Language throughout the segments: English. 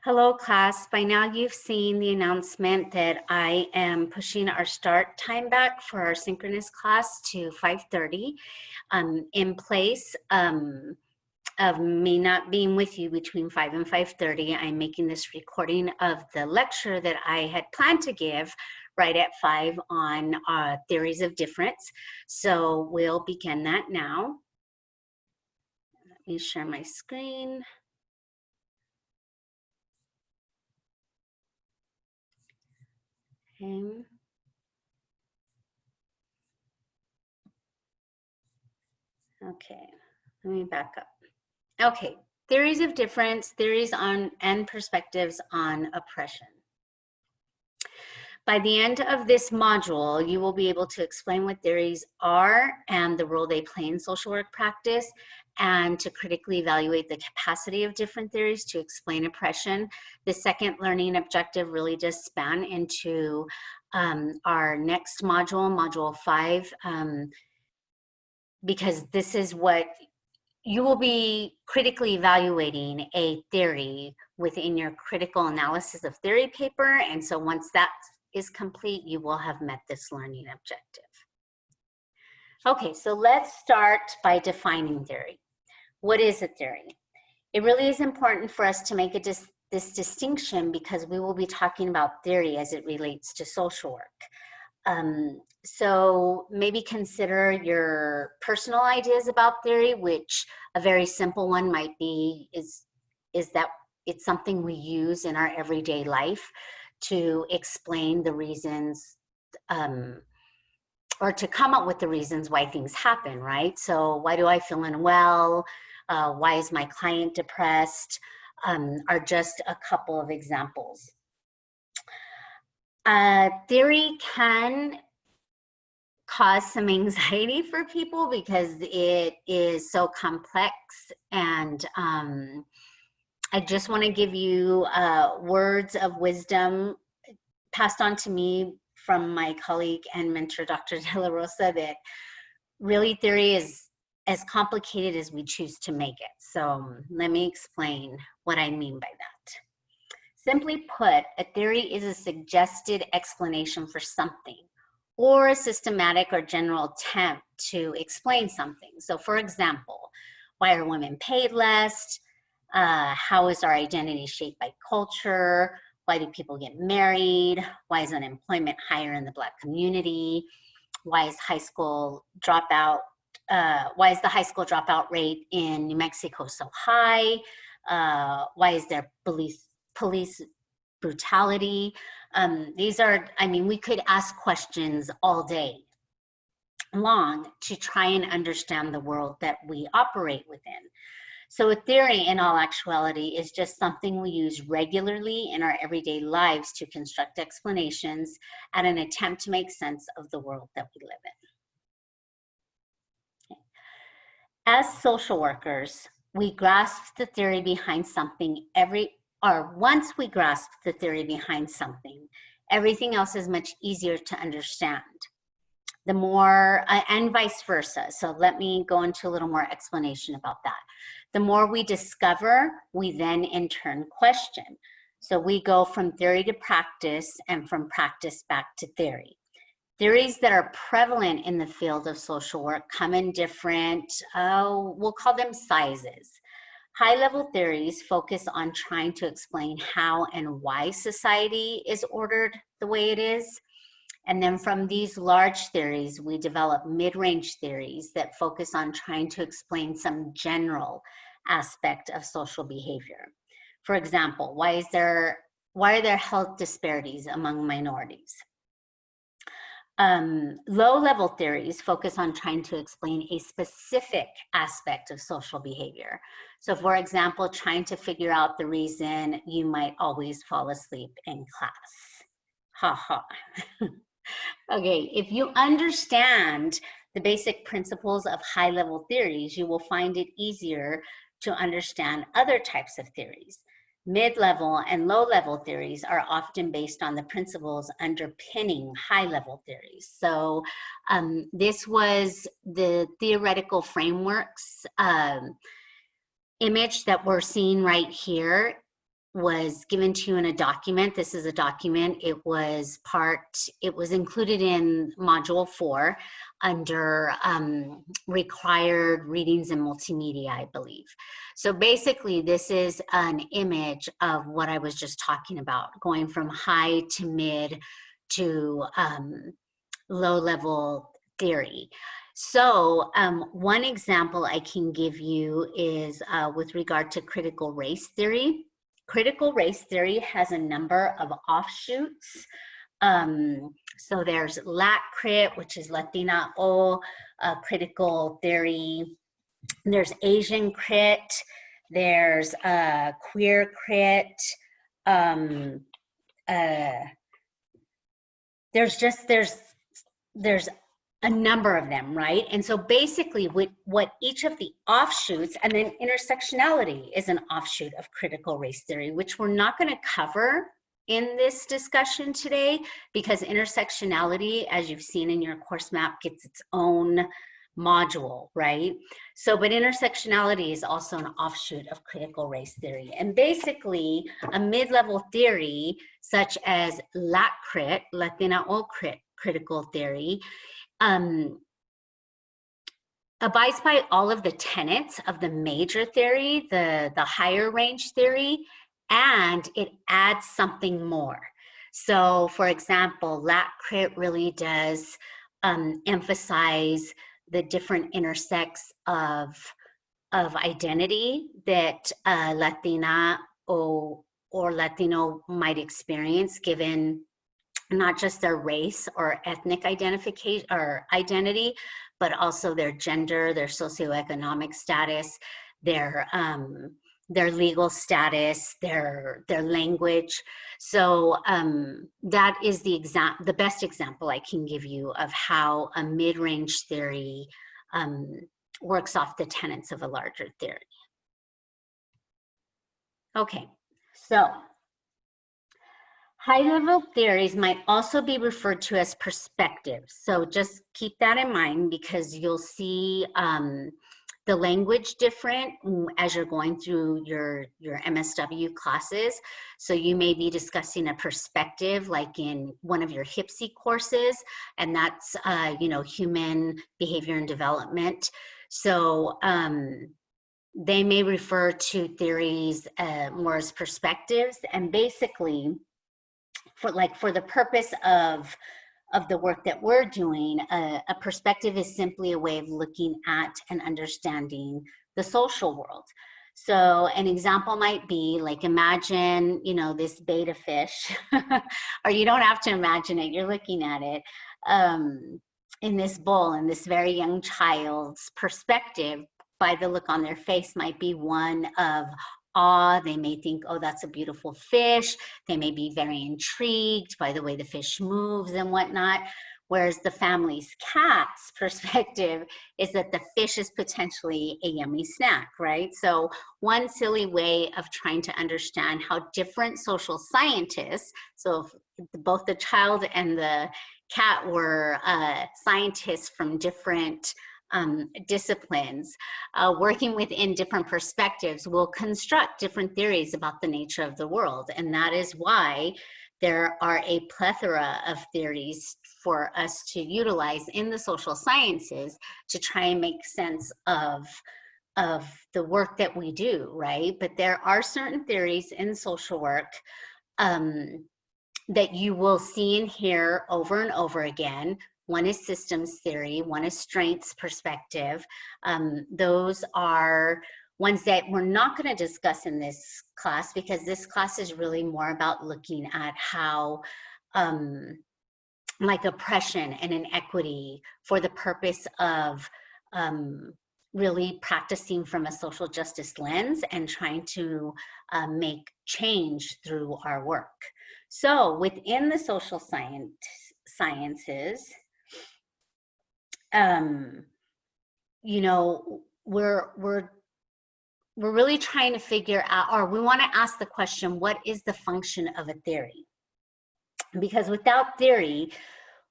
Hello, class. By now you've seen the announcement that I am pushing our start time back for our synchronous class to 5:30. In place of me not being with you between 5 and 5:30, I'm making this recording of the lecture that I had planned to give right at 5 on theories of difference. So we'll begin that now. Let me share my screen. Okay, let me back up. Okay, theories of difference, theories on and perspectives on oppression. By the end of this module, you will be able to explain what theories are and the role they play in social work practice, and to critically evaluate the capacity of different theories to explain oppression. The second learning objective really does span into our next module, Module 5, because this is what you will be critically evaluating a theory within your critical analysis of theory paper. And so once that is complete, you will have met this learning objective. Okay, so let's start by defining theory. What is a theory? It really is important for us to make this distinction because we will be talking about theory as it relates to social work. So maybe consider your personal ideas about theory, which a very simple one might be is that it's something we use in our everyday life to explain the reasons or to come up with the reasons why things happen, right? So why do I feel unwell? Why is my client depressed? Are just a couple of examples. Theory can cause some anxiety for people because it is so complex, and I just want to give you words of wisdom passed on to me from my colleague and mentor, Dr. De La Rosa, that really theory is as complicated as we choose to make it. So let me explain what I mean by that. Simply put, a theory is a suggested explanation for something, or a systematic or general attempt to explain something. So for example, why are women paid less? How is our identity shaped by culture? Why do people get married? Why is unemployment higher in the Black community? Why is the high school dropout rate in New Mexico so high? Why is there police brutality? These are, I mean, we could ask questions all day long to try and understand the world that we operate within. So a theory, in all actuality, is just something we use regularly in our everyday lives to construct explanations and an attempt to make sense of the world that we live in. Okay. As social workers, we grasp the theory behind something once we grasp the theory behind something, everything else is much easier to understand. The more, and vice versa. So let me go into a little more explanation about that. The more we discover, we then in turn question. So we go from theory to practice and from practice back to theory. Theories that are prevalent in the field of social work come in different, we'll call them sizes. High-level theories focus on trying to explain how and why society is ordered the way it is. And then from these large theories, we develop mid-range theories that focus on trying to explain some general aspect of social behavior. For example, why are there health disparities among minorities? Low-level theories focus on trying to explain a specific aspect of social behavior. So for example, trying to figure out the reason you might always fall asleep in class. Ha ha. Okay, if you understand the basic principles of high-level theories, you will find it easier to understand other types of theories. Mid-level and low-level theories are often based on the principles underpinning high-level theories. So this was the theoretical frameworks image that we're seeing right here. was given to you in a document. This is a document. It was included in Module 4 under required readings and multimedia, I believe. So basically, this is an image of what I was just talking about, going from high to mid to low-level theory. So one example I can give you is with regard to critical race theory. Critical race theory has a number of offshoots. So there's LAT-CRIT, which is Latina O critical theory. There's Asian crit. There's queer crit. There's a number of them, right? And so basically what each of the offshoots, and then intersectionality is an offshoot of critical race theory, which we're not going to cover in this discussion today, because intersectionality, as you've seen in your course map, gets its own module, right? So, but intersectionality is also an offshoot of critical race theory. And basically, a mid-level theory, such as LAT-CRIT, Latina O critical theory, abides by all of the tenets of the major theory, the higher range theory, and it adds something more. So, for example, LAT-CRIT really does emphasize the different intersects of identity that Latina or Latino might experience, given not just their race or ethnic identification or identity, but also their gender, their socioeconomic status, their legal status, their language. So that is the best example I can give you of how a mid-range theory works off the tenets of a larger theory. Okay, so high-level theories might also be referred to as perspectives. So just keep that in mind, because you'll see the language different as you're going through your MSW classes. So you may be discussing a perspective like in one of your HPSI courses, and that's human behavior and development. So they may refer to theories more as perspectives, and basically for the purpose of the work that we're doing, a perspective is simply a way of looking at and understanding the social world. So an example might be like, imagine, this betta fish, or you don't have to imagine it, you're looking at it in this bowl, and this very young child's perspective, by the look on their face, might be one of awe. They may think, oh, that's a beautiful fish. They may be very intrigued by the way the fish moves and whatnot. Whereas the family's cat's perspective is that the fish is potentially a yummy snack, right? So one silly way of trying to understand how different social scientists, so if both the child and the cat were scientists from different disciplines, working within different perspectives, will construct different theories about the nature of the world. And that is why there are a plethora of theories for us to utilize in the social sciences to try and make sense of the work that we do, right? But there are certain theories in social work that you will see and hear over and over again. One is systems theory, one is strengths perspective. Those are ones that we're not going to discuss in this class, because this class is really more about looking at how like oppression and inequity, for the purpose of really practicing from a social justice lens and trying to make change through our work. So within the social sciences, we're really trying to figure out, or we want to ask the question, what is the function of a theory? Because without theory,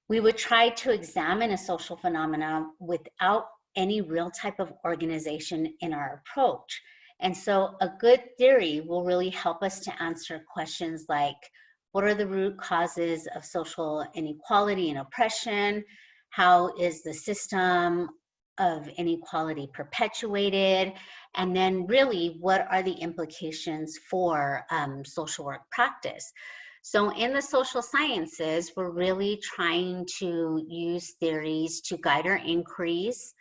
we would try to examine a social phenomenon without any real type of organization in our approach. And so a good theory will really help us to answer questions like, what are the root causes of social inequality and oppression? How is the system of inequality perpetuated? And then really, what are the implications for social work practice? So in the social sciences, we're really trying to use theories to guide our inquiries,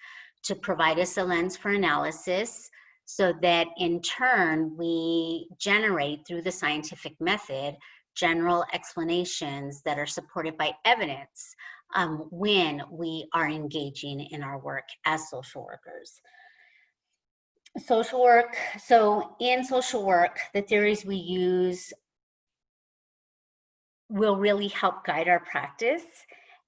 to provide us a lens for analysis, so that in turn, we generate through the scientific method general explanations that are supported by evidence when we are engaging in our work as social workers. Social work, so in social work, the theories we use will really help guide our practice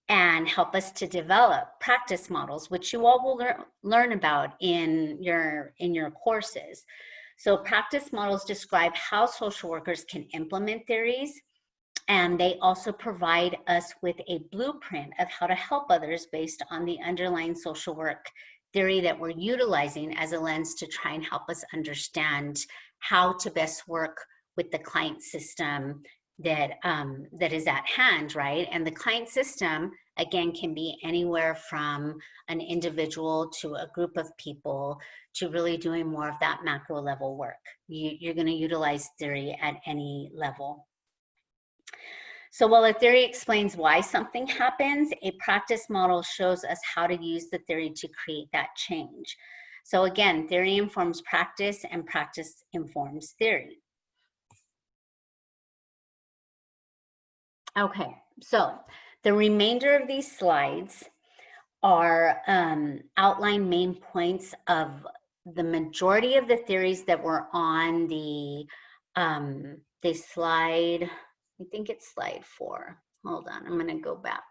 and help us to develop practice models, which you all will learn about in your courses. So practice models describe how social workers can implement theories, and they also provide us with a blueprint of how to help others based on the underlying social work theory that we're utilizing as a lens to try and help us understand how to best work with the client system that is at hand, right? And the client system, again, can be anywhere from an individual to a group of people to really doing more of that macro level work. You're going to utilize theory at any level. So while a theory explains why something happens, a practice model shows us how to use the theory to create that change. So again, theory informs practice and practice informs theory. Okay, so the remainder of these slides are outline main points of the majority of the theories that were on the slide. I think it's slide 4. Hold on, I'm gonna go back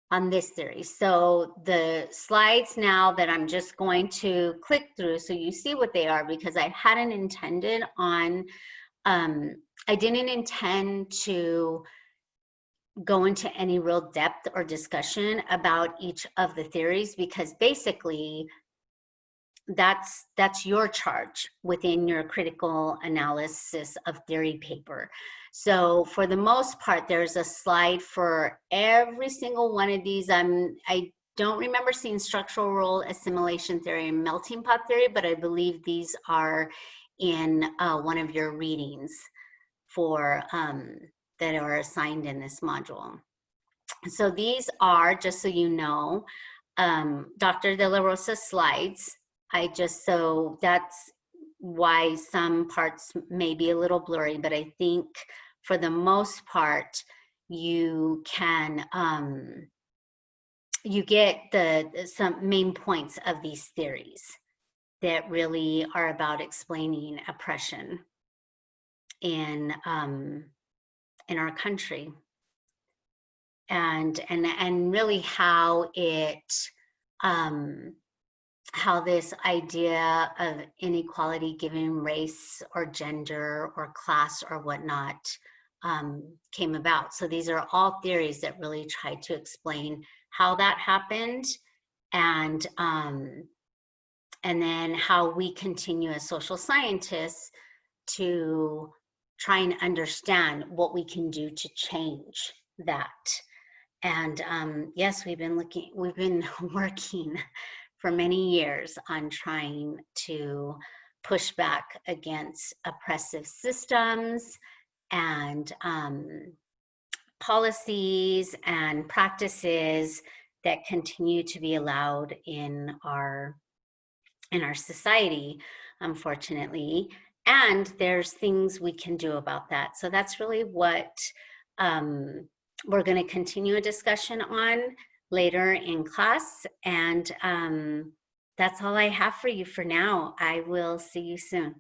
on this theory. So the slides now that I'm just going to click through so you see what they are, because I hadn't intended on, I didn't intend to go into any real depth or discussion about each of the theories, because basically that's your charge within your critical analysis of theory paper. So for the most part, there's a slide for every single one of these. I don't remember seeing structural role, assimilation theory, and melting pot theory, but I believe these are in one of your readings for that are assigned in this module. So these are, just so you know, Dr. De La Rosa's slides. So that's why some parts may be a little blurry, but I think for the most part, you can, you get some main points of these theories that really are about explaining oppression in our country, and really how it how this idea of inequality given race or gender or class or whatnot came about. So these are all theories that really try to explain how that happened, and then how we continue as social scientists to try and understand what we can do to change that. And yes, we've been working for many years on trying to push back against oppressive systems and policies and practices that continue to be allowed in our society, unfortunately. And there's things we can do about that. So that's really what we're going to continue a discussion on later in class. And that's all I have for you for now. I will see you soon.